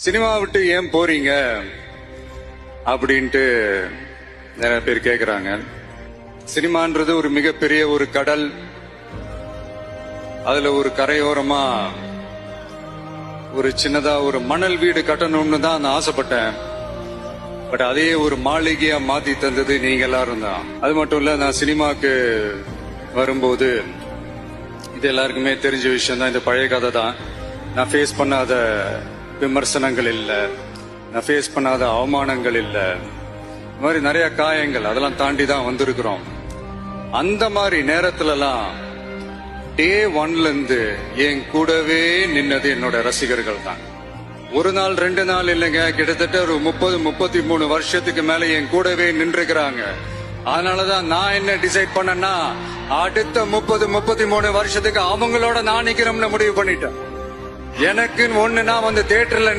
Cinema விட்டு ஏன் போறீங்க அப்படின்ட்டு நிறைய பேர் கேக்குறாங்க. சினிமான்றது ஒரு மிகப்பெரிய ஒரு கடல். அதுல ஒரு கரையோரமா ஒரு சின்னதா ஒரு மணல் வீடு கட்டணும்னு தான் நான் ஆசைப்பட்டேன். பட் அதே ஒரு மாளிகையா மாத்தி தந்தது நீங்க எல்லாரும் தான். அது மட்டும் இல்ல, நான் சினிமாக்கு வரும்போது இது எல்லாருக்குமே தெரிஞ்ச விஷயம் தான். இந்த பழைய கதை தான். நான் ஃபேஸ் பண்ணாத விமர்சனங்கள் இல்ல, நான் ஃபேஸ் பண்ணாத அவமானங்கள் இல்ல, இந்த மாதிரி நிறைய காயங்கள் அதெல்லாம் தாண்டி தான் வந்திருக்கிறோம். அந்த மாதிரி நேரத்துலலாம் டே ஒன்ல இருந்து என் கூடவே நின்னது என்னோட ரசிகர்கள் தான். ஒரு நாள் 2 நாள் இல்லைங்க, கிட்டத்தட்ட ஒரு 30-33 வருஷத்துக்கு மேல என் கூடவே நின்றுக்கிறாங்க. அதனாலதான் நான் என்ன டிசைட் பண்ணேன்னா, அடுத்த 30-33 வருஷத்துக்கு அவங்களோட நான் நிக்கிறோம்னு முடிவு பண்ணிட்டேன். எனக்கு ஒண்ணு, நான் வந்து தியேட்டர்ல